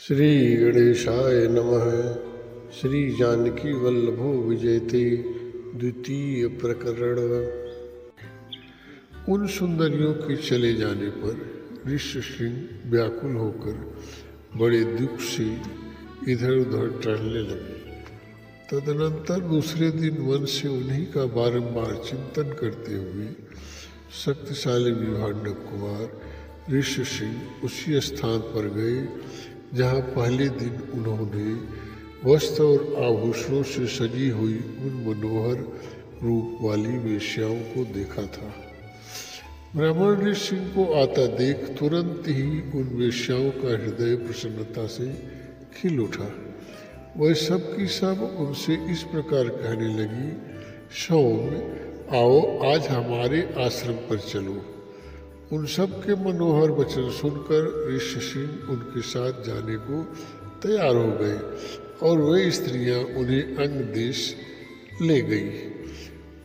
श्री गणेशाय नमः। श्री जानकी वल्लभो विजयते। द्वितीय प्रकरण। उन सुंदरियों के चले जाने पर ऋषिसिंह व्याकुल होकर बड़े दुख से इधर उधर टहलने लगे। तदनंतर दूसरे दिन मन से उन्हीं का बारंबार चिंतन करते हुए शक्तिशाली विभांडक कुमार ऋषिसिंह उसी स्थान पर गए जहाँ पहले दिन उन्होंने वस्त्र और आभूषणों से सजी हुई उन मनोहर रूप वाली वेश्याओं को देखा था। ब्राह्मण ऋषि को आता देख तुरंत ही उन वेश्याओं का हृदय प्रसन्नता से खिल उठा। वह सब की सब उनसे इस प्रकार कहने लगी, सौम्य, आओ आज हमारे आश्रम पर चलो। उन सब के मनोहर वचन सुनकर ऋषिसिंह उनके साथ जाने को तैयार हो गए और वे स्त्रियां उन्हें अंग देश ले गई।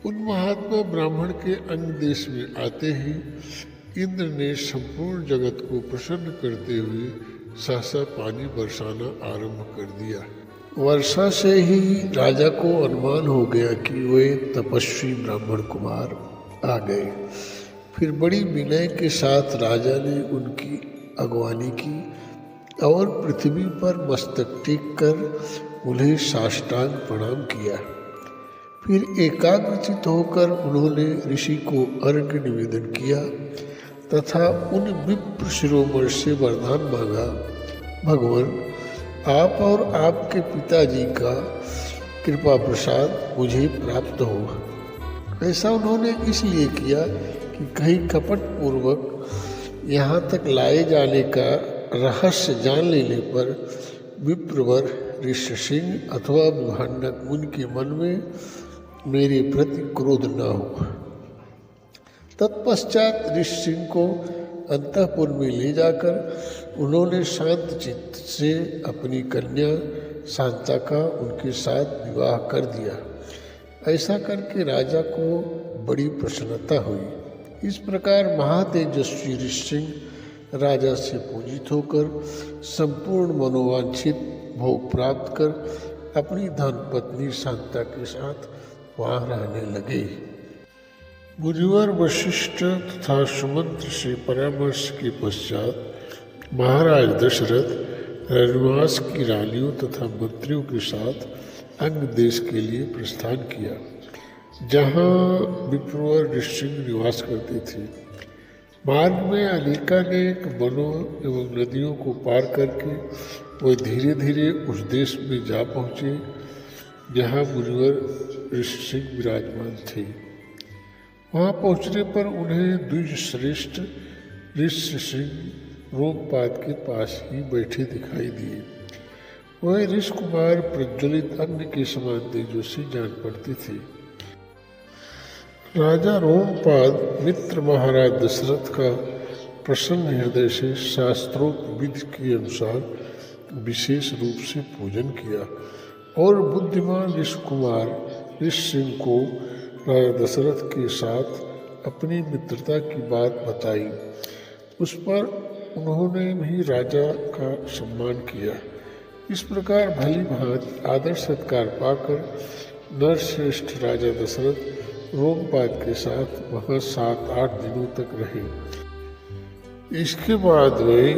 उन महात्मा ब्राह्मण के अंग देश में आते ही इंद्र ने संपूर्ण जगत को प्रसन्न करते हुए सहसा पानी बरसाना आरंभ कर दिया। वर्षा से ही राजा को अनुमान हो गया कि वे तपस्वी ब्राह्मण कुमार आ गए। फिर बड़ी विनय के साथ राजा ने उनकी अगवानी की और पृथ्वी पर मस्तक टेक कर उन्हें साष्टांग प्रणाम किया। फिर एकाग्रचित होकर उन्होंने ऋषि को अर्घ्य निवेदन किया तथा उन विप्र शिरोमणि से वरदान मांगा, भगवान आप और आपके पिताजी का कृपा प्रसाद मुझे प्राप्त हो। ऐसा उन्होंने इसलिए किया कि कहीं कपट पूर्वक यहाँ तक लाए जाने का रहस्य जान लेने पर विप्रवर ऋषिसिंह अथवा विभांडक मुनि के मन में मेरे प्रति क्रोध न हो। तत्पश्चात ऋषिसिंह को अंतःपुर में ले जाकर उन्होंने शांत चित्त से अपनी कन्या शांता का उनके साथ विवाह कर दिया। ऐसा करके राजा को बड़ी प्रसन्नता हुई। इस प्रकार महातेजस्वी ऋषिसिंह राजा से पूजित होकर संपूर्ण मनोवांछित भोग प्राप्त कर अपनी धर्मपत्नी शांता के साथ वहाँ रहने लगे। मुनिवर वशिष्ठ तथा सुमंत्र से परामर्श के पश्चात महाराज दशरथ रघुवंश की रानियों तथा मंत्रियों के साथ अंग देश के लिए प्रस्थान किया, जहाँ विप्रवर ऋषिसिंह निवास करते थे। मार्ग में अनेकानेक वनों एवं नदियों को पार करके वे धीरे धीरे उस देश में जा पहुँचे जहाँ मुनिवर ऋषिसिंह विराजमान थे। वहाँ पहुँचने पर उन्हें द्विज श्रेष्ठ ऋषिसिंह रोमपाद के पास ही बैठे दिखाई दिए। वह ऋषि कुमार प्रज्वलित अग्नि के समान तेजस्वी जान पड़ते थे। राजा रोमपाद मित्र महाराज दशरथ का प्रसन्न हृदय से शास्त्रोक्त विधि के अनुसार विशेष रूप से पूजन किया और बुद्धिमान ऋषि कुमार ऋषिसिंह को राजा दशरथ के साथ अपनी मित्रता की बात बताई। उस पर उन्होंने भी राजा का सम्मान किया। इस प्रकार भली भांति आदर सत्कार पाकर नरश्रेष्ठ राजा दशरथ रोमपाद के साथ वहाँ 7-8 दिनों तक रहे। इसके बाद वे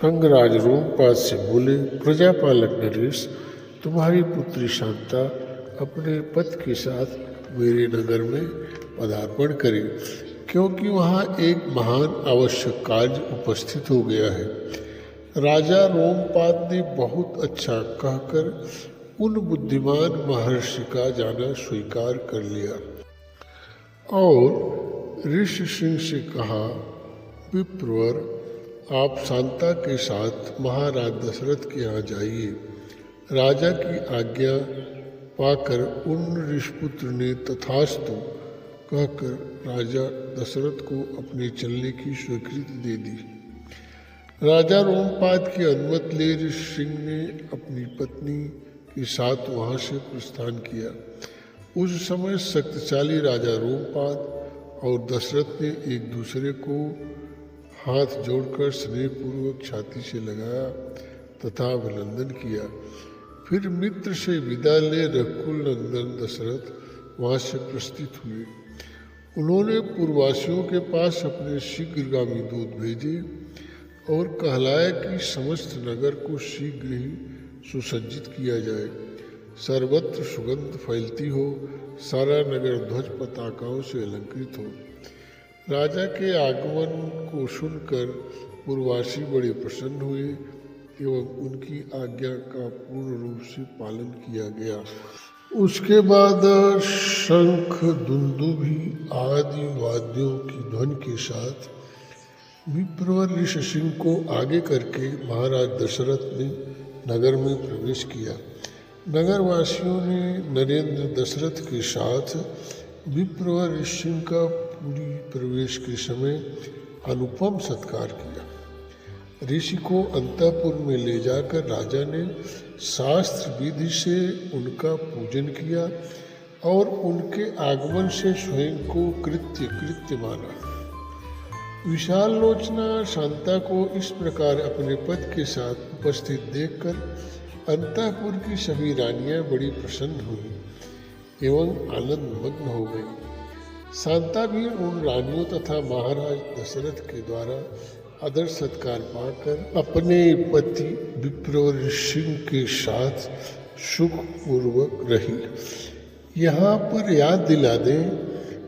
अंगराज रोमपाद से बोले, प्रजापालक नरेश, तुम्हारी पुत्री शांता अपने पति के साथ मेरे नगर में पदार्पण करे, क्योंकि वहाँ एक महान आवश्यक कार्य उपस्थित हो गया है। राजा रोमपाद ने बहुत अच्छा कहकर उन बुद्धिमान महर्षि का जाना स्वीकार कर लिया और ऋषिसिंह से कहा, विप्रवर आप शांता के साथ महाराज दशरथ के यहाँ जाइए। राजा की आज्ञा पाकर उन ऋषिपुत्र ने तथास्तु कहकर राजा दशरथ को अपने चलने की स्वीकृति दे दी। राजा रोमपाद की अनुमति ले ऋषिसिंह ने अपनी पत्नी के साथ वहाँ से प्रस्थान किया। उस समय शक्तिशाली राजा रोमपाद और दशरथ ने एक दूसरे को हाथ जोड़कर स्नेहपूर्वक छाती से लगाया तथा अभिनंदन किया। फिर मित्र से विदा ले रघुकुल नंदन दशरथ वहाँ से प्रस्थित हुए। उन्होंने पूर्ववासियों के पास अपने शीघ्रगामी दूत भेजे और कहलाया कि समस्त नगर को शीघ्र ही सुसज्जित किया जाए, सर्वत्र सुगंध फैलती हो, सारा नगर ध्वज पताकाओं से अलंकृत हो। राजा के आगमन को सुनकर पूर्ववासी बड़े प्रसन्न हुए एवं उनकी आज्ञा का पूर्ण रूप से पालन किया गया। उसके बाद शंख दुंदुभी आदि वाद्यों की ध्वनि के साथ विप्रवर ऋषिसिंह को आगे करके महाराज दशरथ ने नगर में प्रवेश किया। नगरवासियों ने नरेंद्र दशरथ के साथ विप्रवर ऋषिसिंह का पूरी प्रवेश के समय अनुपम सत्कार किया। ऋषि को अंतःपुर में ले जाकर राजा ने शास्त्र विधि से उनका पूजन किया और उनके आगमन से स्वयं को कृत्य माना। विशाल लोचना शांता को इस प्रकार अपने पति के साथ उपस्थित देखकर अंतःपुर की सभी रानियां बड़ी प्रसन्न हुई एवं आनंद मग्न हो गई। शांता भी उन रानियों तथा महाराज दशरथ के द्वारा आदर सत्कार पाकर अपने पति विप्रवर सिंह के साथ सुखपूर्वक रही। यहाँ पर याद दिला दें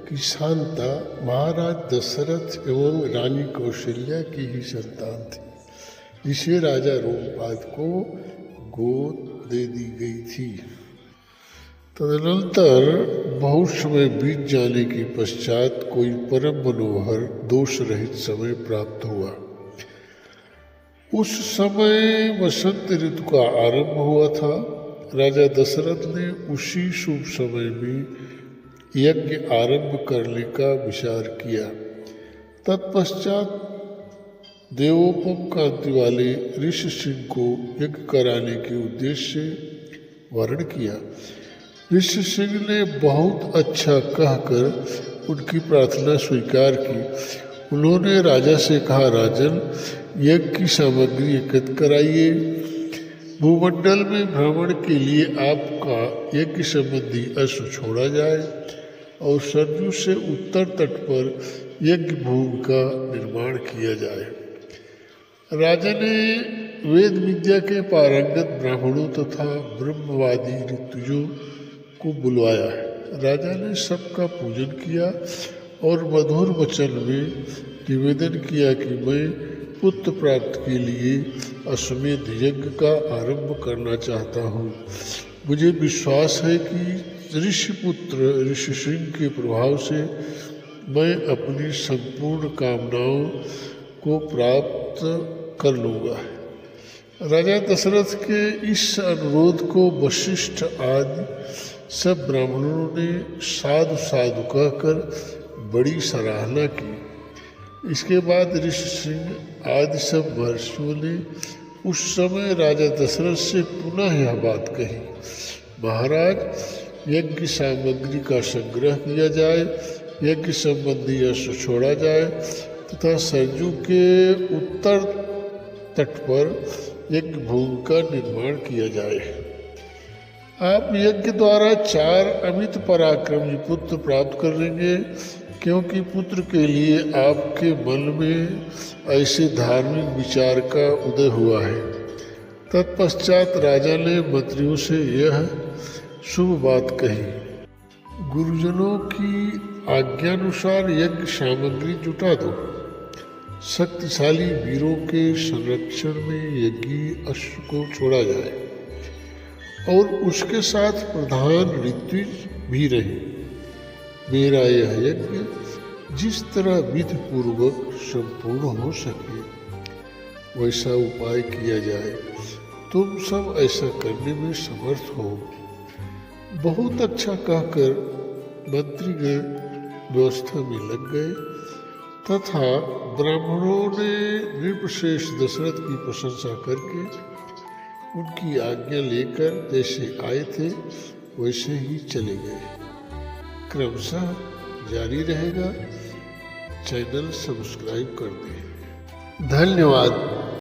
कि शांता महाराज दशरथ एवं रानी कौशल्या की ही संतान थी, जिसे राजा रोमपाद को गोद दे दी गई थी। तदनंतर बहुत समय बीत जाने के पश्चात कोई परम मनोहर दोष रहित समय प्राप्त हुआ। उस समय वसंत ऋतु का आरंभ हुआ था। राजा दशरथ ने उसी शुभ समय में यज्ञ आरंभ करने का विचार किया। तत्पश्चात देवोपम कांति वाले ऋषि सिंह को यज्ञ कराने के उद्देश्य से वर्ण किया। ऋषि सिंह ने बहुत अच्छा कहकर उनकी प्रार्थना स्वीकार की। उन्होंने राजा से कहा, राजन, यज्ञ की सामग्री एकत्र कराइए। भूमंडल में भ्रमण के लिए आपका यज्ञ संबंधी अश्व छोड़ा जाए और सरयू से उत्तर तट पर यज्ञ भूमि का निर्माण किया जाए। राजा ने वेद विद्या के पारंगत ब्राह्मणों तथा ब्रह्मवादी ऋतुजों को बुलवाया। राजा ने सबका पूजन किया और मधुर वचन में निवेदन किया कि मैं पुत्र प्राप्त के लिए अश्वमेध यज्ञ का आरंभ करना चाहता हूँ। मुझे विश्वास है कि ऋषिपुत्र ऋषि सिंह के प्रभाव से मैं अपनी संपूर्ण कामनाओं को प्राप्त कर लूँगा। राजा दशरथ के इस अनुरोध को वशिष्ठ आदि सब ब्राह्मणों ने साधु साधु कहकर बड़ी सराहना की। इसके बाद ऋषि सिंह आदि सब महर्षियों ने उस समय राजा दशरथ से पुनः यह बात कही, महाराज, यज्ञ सामग्री का संग्रह किया जाए, यज्ञ संबंधी अश्व छोड़ा जाए तथा सरयू के उत्तर तट पर यज्ञ भूमि का निर्माण किया जाए। आप यज्ञ द्वारा 4 अमित पराक्रमी पुत्र प्राप्त कर लेंगे, क्योंकि पुत्र के लिए आपके मन में ऐसे धार्मिक विचार का उदय हुआ है। तत्पश्चात राजा ने मंत्रियों से यह शुभ बात कही, गुरुजनों की आज्ञानुसार यज्ञ सामग्री जुटा दो। शक्तिशाली वीरों के संरक्षण में यज्ञी अश्व को छोड़ा जाए और उसके साथ प्रधान ऋत्विज भी रहे। मेरा यह यज्ञ जिस तरह विधि पूर्वक संपूर्ण हो सके वैसा उपाय किया जाए। तुम सब ऐसा करने में समर्थ हो। बहुत अच्छा कहकर मंत्रीगण व्यवस्था में लग गए तथा ब्राह्मणों ने नृपश्रेष्ठ दशरथ की प्रशंसा करके उनकी आज्ञा लेकर जैसे आए थे वैसे ही चले गए। क्रमशः जारी रहेगा। चैनल सब्सक्राइब कर दें। धन्यवाद।